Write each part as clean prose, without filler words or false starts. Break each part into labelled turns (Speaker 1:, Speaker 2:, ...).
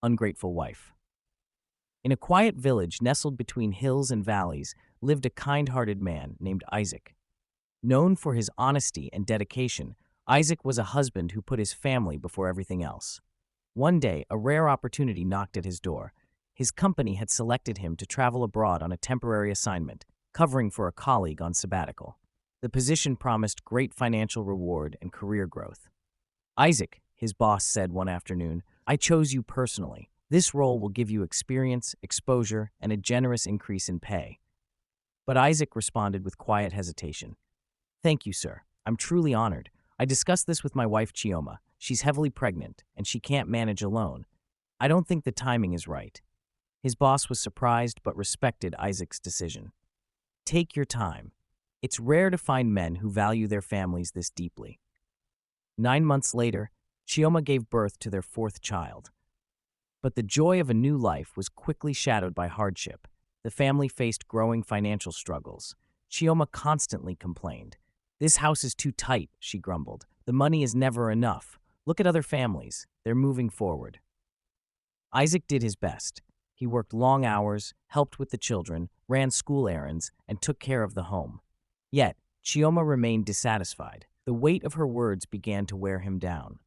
Speaker 1: Ungrateful Wife. In a quiet village nestled between hills and valleys lived a kind-hearted man named Isaac. Known for his honesty and dedication, Isaac was a husband who put his family before everything else. One day, a rare opportunity knocked at his door. His company had selected him to travel abroad on a temporary assignment, covering for a colleague on sabbatical. The position promised great financial reward and career growth. "Isaac," his boss said one afternoon, "I chose you personally. This role will give you experience, exposure, and a generous increase in pay." But Isaac responded with quiet hesitation. "Thank you, sir. I'm truly honored. I discussed this with my wife, Chioma. She's heavily pregnant, and she can't manage alone. I don't think the timing is right." His boss was surprised but respected Isaac's decision. "Take your time. It's rare to find men who value their families this deeply." 9 months later, Chioma gave birth to their fourth child. But the joy of a new life was quickly shadowed by hardship. The family faced growing financial struggles. Chioma constantly complained. "This house is too tight," she grumbled. "The money is never enough. Look at other families. They're moving forward." Isaac did his best. He worked long hours, helped with the children, ran school errands, and took care of the home. Yet, Chioma remained dissatisfied. The weight of her words began to wear him down.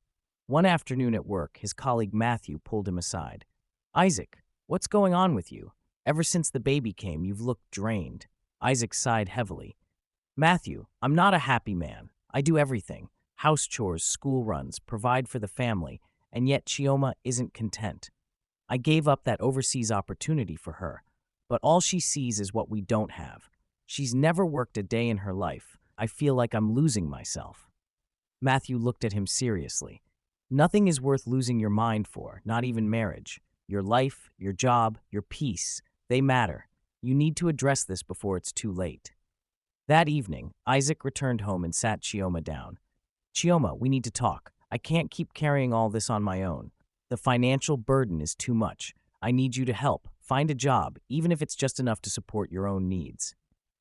Speaker 1: One afternoon at work, his colleague Matthew pulled him aside. "Isaac, what's going on with you? Ever since the baby came, you've looked drained." Isaac sighed heavily. "Matthew, I'm not a happy man. I do everything: house chores, school runs, provide for the family, and yet Chioma isn't content. I gave up that overseas opportunity for her, but all she sees is what we don't have. She's never worked a day in her life. I feel like I'm losing myself." Matthew looked at him seriously. "Nothing is worth losing your mind for, not even marriage. Your life, your job, your peace, they matter. You need to address this before it's too late." That evening, Isaac returned home and sat Chioma down. "Chioma, we need to talk. I can't keep carrying all this on my own. The financial burden is too much. I need you to help. Find a job, even if it's just enough to support your own needs."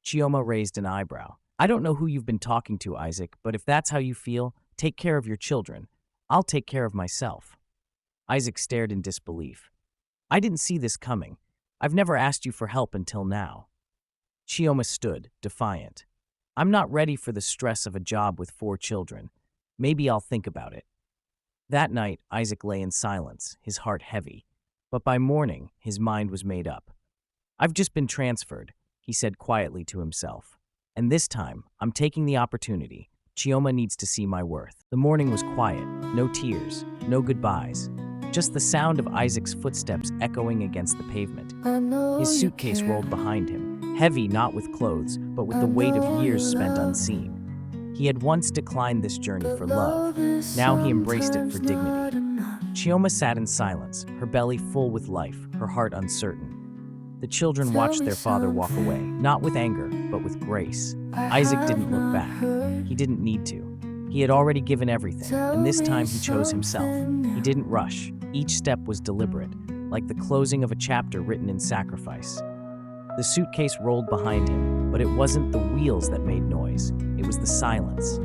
Speaker 1: Chioma raised an eyebrow. "I don't know who you've been talking to, Isaac, but if that's how you feel, take care of your children. I'll take care of myself." Isaac stared in disbelief. "I didn't see this coming. I've never asked you for help until now." Chioma stood, defiant. "I'm not ready for the stress of a job with 4 children. Maybe I'll think about it." That night, Isaac lay in silence, his heart heavy. But by morning, his mind was made up. "I've just been transferred," he said quietly to himself. "And this time, I'm taking the opportunity. Chioma needs to see my worth." The morning was quiet, no tears, no goodbyes, just the sound of Isaac's footsteps echoing against the pavement. His suitcase rolled behind him, heavy not with clothes, but with the weight of years spent unseen. He had once declined this journey for love. Now he embraced it for dignity. Chioma sat in silence, her belly full with life, her heart uncertain. The children watched their father walk away, not with anger, but with grace. Isaac didn't look back. He didn't need to. He had already given everything, and this time he chose himself. He didn't rush. Each step was deliberate, like the closing of a chapter written in sacrifice. The suitcase rolled behind him, but it wasn't the wheels that made noise. It was the silence,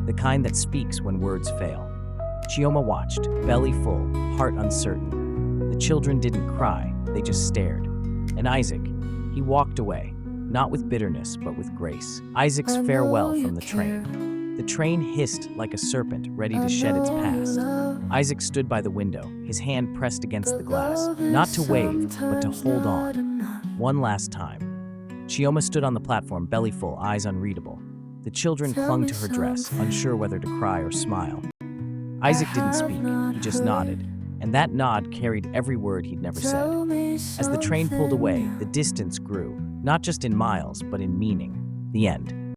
Speaker 1: the kind that speaks when words fail. Chioma watched, belly full, heart uncertain. The children didn't cry, they just stared. And Isaac, he walked away, not with bitterness, but with grace. Isaac's farewell from the train. The train hissed like a serpent, ready to shed its past. Isaac stood by the window, his hand pressed against the glass, not to wave, but to hold on. One last time. Chioma stood on the platform, belly full, eyes unreadable. The children clung to her dress, unsure whether to cry or smile. Isaac didn't speak, he just nodded, and that nod carried every word he'd never said. As the train pulled away, the distance grew, not just in miles, but in meaning. The end.